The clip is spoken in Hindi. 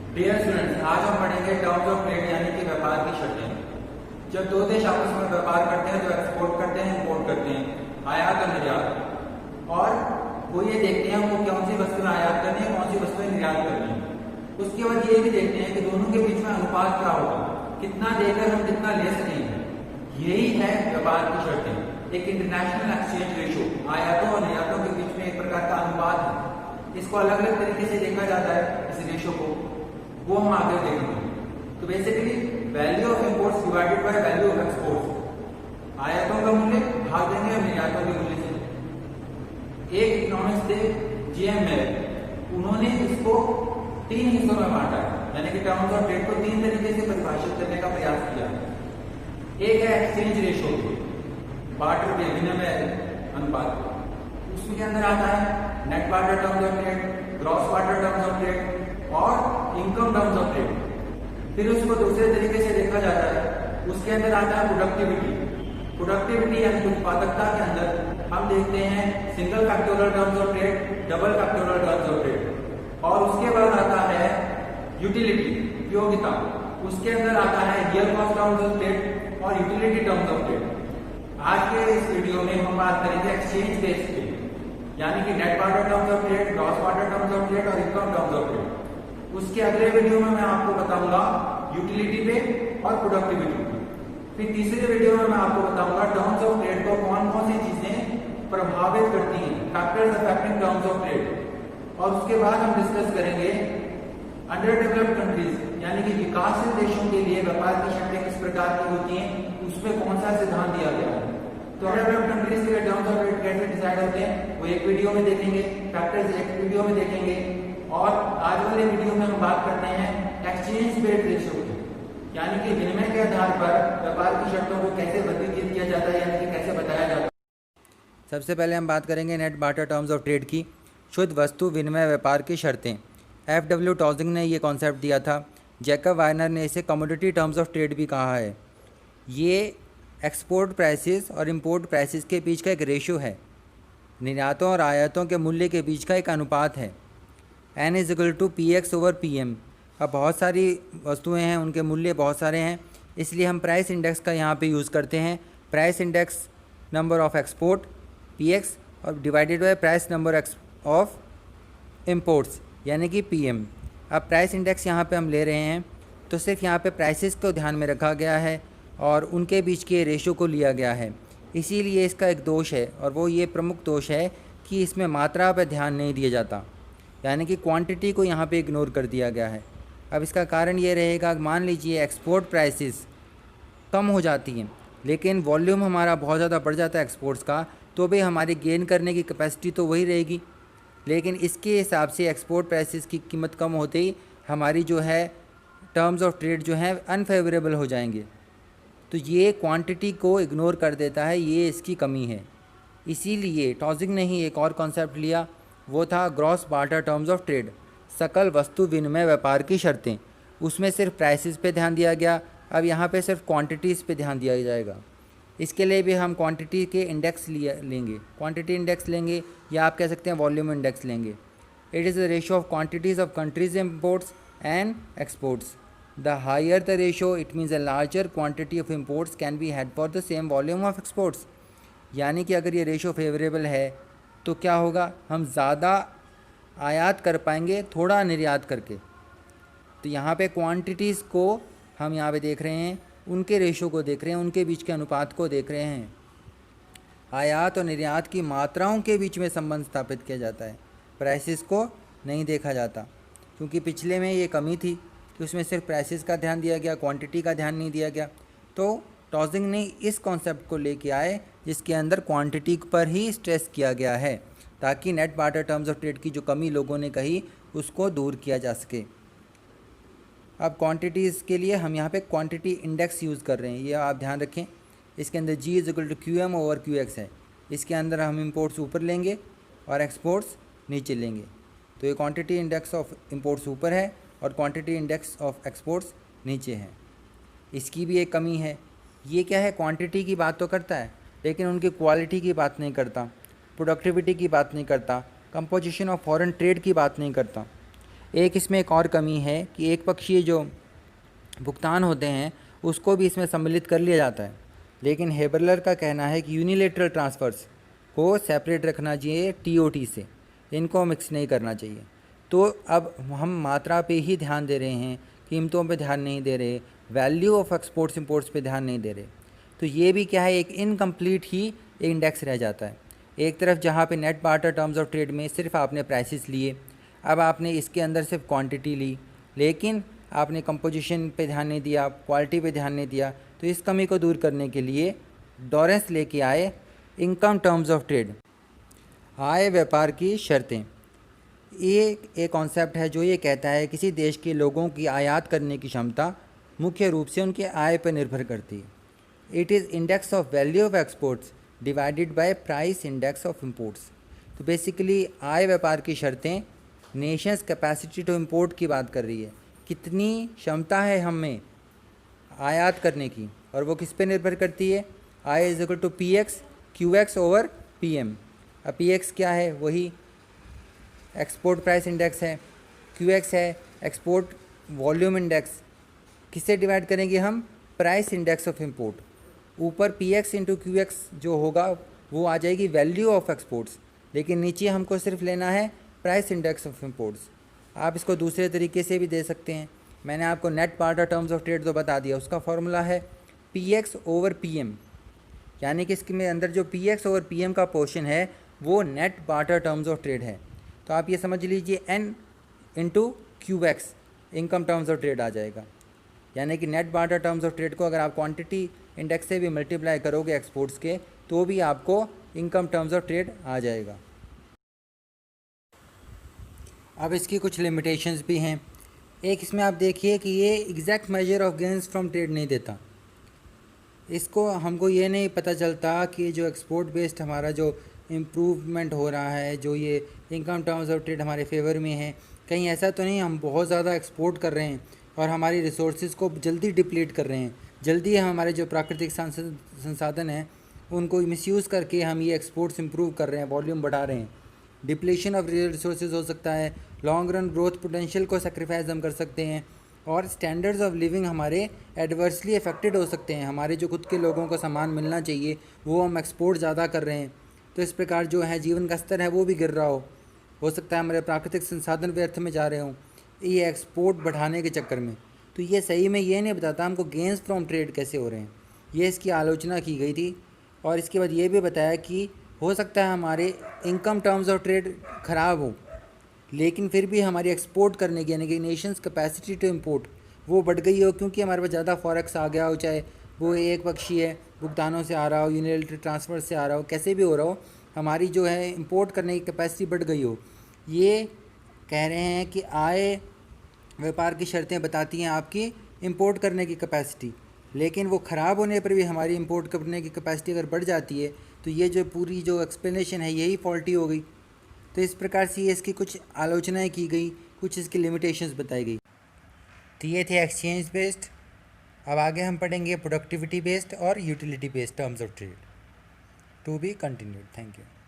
डियर स्टूडेंट्स, आज हम पढ़ेंगे टर्म्स ऑफ ट्रेड यानी कि व्यापार की शर्तें। जब दो देश आपस में व्यापार करते हैं तो एक्सपोर्ट करते हैं, इंपोर्ट करते हैं, आयात और निर्यात। और वो ये देखते हैं वो कौन सी वस्तुएं आयात करनी है, कौन सी वस्तुएं निर्यात करनी है। उसके बाद ये भी देखते हैं कि दोनों के बीच में अनुपात क्या होगा, कितना देकर हम कितना ले सकेंगे। यही है व्यापार की शर्तें। एक इंटरनेशनल एक्सचेंज रेशो, आयातों और निर्यातों के बीच में एक प्रकार का अनुपात है। इसको अलग अलग तरीके से देखा जाता है, इस रेशो को, वो हम आगे देखेंगे। तो basically value of imports divided by value of exports, आयातों का मूल्य भाग देंगे हम निर्यातों के मूल्य से। एक इकोनॉमिक्स थे GM, उन्होंने इसको 3 हिस्सों में बांटा है, यानी कि टर्म्स ऑफ ट्रेड को 3 तरीके से परिभाषित करने का प्रयास किया है। एक है एक्सचेंज रेशो, बार्टर के विनिमय अनुपात। उसके अंदर आता है net barter terms of trade, gross barter terms of trade और इनकम टर्म्स ऑफ ट्रेड। फिर उसको दूसरे तरीके से देखा जाता है, उसके अंदर आता है प्रोडक्टिविटी। प्रोडक्टिविटी यानी उत्पादकता के अंदर हम देखते हैं single factorial terms of trade, double factorial terms of trade. और उसके बाद आता है यूटिलिटी, उपयोगिता। उसके अंदर आता है real cost terms of trade और यूटिलिटी टर्म्स ऑफ ट्रेड। आज के इस वीडियो में हम बात करेंगे एक्सचेंज बेस पे, यानी कि net barter terms of trade, gross barter terms of trade और इनकम टर्म्स ऑफ ट्रेड। उसके अगले वीडियो में मैं आपको बताऊंगा यूटिलिटी पे और प्रोडक्टिविटी पे। फिर तीसरे वीडियो में मैं आपको बताऊंगा टर्म्स ऑफ ट्रेड को कौन कौन सी चीजें प्रभावित करती हैं, factors affecting terms of trade. और उसके बाद हम डिस्कस करेंगे अंडर डेवलप्ड कंट्रीज, यानी कि विकासशील देशों के लिए व्यापार की शर्तें किस प्रकार की होती हैं, उसमें कौन सा सिद्धांत दिया गया है। तो अंडर डेवलप्ड कंट्रीज के लिए टर्म्स ऑफ ट्रेड कैसे डिसाइड होते हैं वो एक वीडियो में देखेंगे, फैक्टर्स एक वीडियो में देखेंगे। और आज वाले वीडियो में हम बात करते हैं एक्सचेंज बेस्ड रेशियो की, यानी कि विनिमय के आधार पर व्यापार की शर्तों को कैसे वर्गीकृत किया जाता है, यानी कि कैसे बताया जाता है। सबसे पहले हम बात करेंगे net barter terms of trade की, शुद्ध वस्तु विनिमय व्यापार की शर्तें। FW टॉजिंग ने ये कॉन्सेप्ट दिया था। जैकब वार्नर ने इसे कमोडिटी टर्म्स ऑफ ट्रेड भी कहा है। ये एक्सपोर्ट प्राइसेस और इंपोर्ट प्राइसेस के बीच का एक रेशियो है, निर्यातों और आयातों के मूल्य के बीच का एक अनुपात है। N=PX/PM। अब बहुत सारी वस्तुएं हैं, उनके मूल्य बहुत सारे हैं, इसलिए हम प्राइस इंडेक्स का यहाँ पे यूज़ करते हैं। Price index number of export PX और divided by price number of imports यानी कि PM। अब प्राइस इंडेक्स यहाँ पे हम ले रहे हैं तो सिर्फ यहाँ पे प्राइसेस को ध्यान में रखा गया है और उनके बीच के रेशो को लिया गया है। इसीलिए इसका एक दोष है, और वो ये प्रमुख दोष है कि इसमें मात्रा पर ध्यान नहीं दिया जाता, यानी कि क्वांटिटी को यहाँ पे इग्नोर कर दिया गया है। अब इसका कारण ये रहेगा, मान लीजिए एक्सपोर्ट प्राइसेस कम हो जाती हैं लेकिन वॉल्यूम हमारा बहुत ज़्यादा बढ़ जाता है एक्सपोर्ट्स का, तो भी हमारी गेन करने की कैपेसिटी तो वही रहेगी। लेकिन इसके हिसाब से एक्सपोर्ट प्राइसेस की कीमत कम होते ही हमारी जो है टर्म्स ऑफ ट्रेड जो है अनफेवरेबल हो जाएंगे। तो ये क्वांटिटी को इग्नोर कर देता है, ये इसकी कमी है। इसीलिए टॉजिंग ने ही एक और कॉन्सेप्ट लिया, वो था gross barter terms of trade, सकल वस्तु विनिमय व्यापार की शर्तें। उसमें सिर्फ प्राइसेस पे ध्यान दिया गया। अब यहाँ पे सिर्फ क्वांटिटीज़ पे ध्यान दिया जाएगा। इसके लिए भी हम क्वांटिटी के इंडेक्स लेंगे, क्वांटिटी इंडेक्स लेंगे, या आप कह सकते हैं वॉल्यूम इंडेक्स लेंगे। It is the ratio of quantities of countries imports and exports. The higher the ratio it means a larger quantity of imports can be had for the same volume of exports. यानी कि अगर ये रेशियो फेवरेबल है तो क्या होगा, हम ज़्यादा आयात कर पाएंगे थोड़ा निर्यात करके। तो यहाँ पे क्वांटिटीज़ को हम यहाँ पे देख रहे हैं, उनके रेशो को देख रहे हैं, उनके बीच के अनुपात को देख रहे हैं। आयात और निर्यात की मात्राओं के बीच में संबंध स्थापित किया जाता है, प्राइसेस को नहीं देखा जाता। क्योंकि पिछले में ये कमी थी कि उसमें सिर्फ प्राइसेस का ध्यान दिया गया, क्वांटिटी का ध्यान नहीं दिया गया। तो टॉजिंग ने इस कॉन्सेप्ट को लेके आए जिसके अंदर क्वांटिटी पर ही स्ट्रेस किया गया है, ताकि net barter terms of trade की जो कमी लोगों ने कही उसको दूर किया जा सके। अब क्वांटिटीज़ के लिए हम यहाँ पे क्वांटिटी इंडेक्स यूज़ कर रहे हैं, ये आप ध्यान रखें। इसके अंदर G=QM/QX है। इसके अंदर हम इंपोर्ट्स ऊपर लेंगे और एक्सपोर्ट्स नीचे लेंगे। तो ये क्वांटिटी इंडेक्स ऑफ इंपोर्ट्स ऊपर है और क्वांटिटी इंडेक्स ऑफ एक्सपोर्ट्स नीचे है। इसकी भी एक कमी है। ये क्या है, क्वांटिटी की बात तो करता है लेकिन उनकी क्वालिटी की बात नहीं करता, प्रोडक्टिविटी की बात नहीं करता, कंपोजिशन ऑफ फॉरेन ट्रेड की बात नहीं करता। एक इसमें एक और कमी है कि एक पक्षीय जो भुगतान होते हैं उसको भी इसमें सम्मिलित कर लिया जाता है, लेकिन हेबरलर का कहना है कि यूनिलेटरल ट्रांसफ़र्स को सेपरेट रखना चाहिए टीओटी से, इनको मिक्स नहीं करना चाहिए। तो अब हम मात्रा पे ही ध्यान दे रहे हैं, कीमतों पे ध्यान नहीं दे रहे, वैल्यू ऑफ एक्सपोर्ट्स इंपोर्ट्स पे ध्यान नहीं दे रहे। तो ये भी क्या है, एक इनकम्प्लीट ही इंडेक्स रह जाता है। एक तरफ जहाँ पे net barter terms of trade में सिर्फ आपने प्राइसेस लिए, अब आपने इसके अंदर सिर्फ क्वांटिटी ली, लेकिन आपने कंपोजिशन पे ध्यान नहीं दिया, क्वालिटी पे ध्यान नहीं दिया। तो इस कमी को दूर करने के लिए डॉरेंस लेके आए इनकम टर्म्स ऑफ ट्रेड, आय व्यापार की शर्तें। ये एक कॉन्सेप्ट है जो ये कहता है किसी देश के लोगों की आयात करने की क्षमता मुख्य रूप से उनके आय पर निर्भर करती है। It is index of value of exports divided by price index of imports. तो बेसिकली आय व्यापार की शर्तें नेशंस कैपेसिटी टू इंपोर्ट की बात कर रही है, कितनी क्षमता है हम में आयात करने की, और वो किस पे निर्भर करती है, I is equal to P X Q X over P M. अब पी एक्स क्या है, वही एक्सपोर्ट प्राइस इंडेक्स है, क्यू एक्स है एक्सपोर्ट वॉल्यूम इंडेक्स, किससे डिवाइड करेंगे हम, प्राइस इंडेक्स ऑफ इंपोर्ट। ऊपर P X into Q X जो होगा वो आ जाएगी वैल्यू ऑफ एक्सपोर्ट्स, लेकिन नीचे हमको सिर्फ लेना है प्राइस इंडेक्स ऑफ इंपोर्ट्स। आप इसको दूसरे तरीके से भी दे सकते हैं, मैंने आपको net barter terms of trade तो बता दिया, उसका फॉर्मूला है P X over P M, यानी कि इसके में अंदर जो P X over P M का पोर्शन है वो net barter terms of trade है। तो आप ये समझ लीजिए N into Q X income terms of trade आ जाएगा, यानी कि net barter terms of trade को अगर आप क्वांटिटी इंडेक्स से भी मल्टीप्लाई करोगे एक्सपोर्ट्स के तो भी आपको इनकम टर्म्स ऑफ ट्रेड आ जाएगा। अब इसकी कुछ लिमिटेशंस भी हैं। एक इसमें आप देखिए कि ये exact measure of gains from trade नहीं देता, इसको हमको ये नहीं पता चलता कि जो एक्सपोर्ट बेस्ड हमारा जो इम्प्रूवमेंट हो रहा है, जो ये इनकम टर्म्स ऑफ ट्रेड हमारे फेवर में है, कहीं ऐसा तो नहीं हम बहुत ज़्यादा एक्सपोर्ट कर रहे हैं और हमारी रिसोर्सेज को जल्दी डिप्लीट कर रहे हैं, जल्दी हमारे जो प्राकृतिक संसाधन हैं उनको मिसयूज़ करके हम ये एक्सपोर्ट्स इंप्रूव कर रहे हैं, वॉल्यूम बढ़ा रहे हैं। डिप्लीशन ऑफ रिसोर्सेज हो सकता है, लॉन्ग रन ग्रोथ पोटेंशियल को सेक्रीफाइस हम कर सकते हैं, और स्टैंडर्ड्स ऑफ लिविंग हमारे एडवर्सली अफेक्टेड हो सकते हैं। हमारे जो खुद के लोगों को सामान मिलना चाहिए वो हम एक्सपोर्ट ज़्यादा कर रहे हैं, तो इस प्रकार जो है जीवन का स्तर है वो भी गिर रहा हो सकता है हमारे प्राकृतिक संसाधन व्यर्थ में जा रहे हों ये एक्सपोर्ट बढ़ाने के चक्कर में। तो ये सही में ये नहीं बताता हमको गेन्स फ्रॉम ट्रेड कैसे हो रहे हैं, ये इसकी आलोचना की गई थी। और इसके बाद ये भी बताया कि हो सकता है हमारे इनकम टर्म्स ऑफ ट्रेड ख़राब हो, लेकिन फिर भी हमारी एक्सपोर्ट करने की यानी कि नेशंस कैपेसिटी टू इंपोर्ट वो बढ़ गई हो, क्योंकि हमारे पास ज़्यादा फॉरेक्स आ गया हो, चाहे वो एक पक्षी है भुगतानों से आ रहा हो, यूनिलैटरल ट्रांसफ़र से आ रहा हो, कैसे भी हो रहा हो, हमारी जो है इंपोर्ट करने की कैपेसिटी बढ़ गई हो। ये कह रहे हैं कि आय व्यापार की शर्तें बताती हैं आपकी इंपोर्ट करने की कैपेसिटी, लेकिन वो ख़राब होने पर भी हमारी इंपोर्ट करने की कैपेसिटी अगर बढ़ जाती है तो ये जो पूरी जो एक्सप्लेनेशन है यही फॉल्टी हो गई। तो इस प्रकार से ये इसकी कुछ आलोचनाएं की गई, कुछ इसकी लिमिटेशंस बताई गई। तो ये थे एक्सचेंज बेस्ड। अब आगे हम पढ़ेंगे प्रोडक्टिविटी बेस्ड और utility based terms of trade. To be continued. Thank you.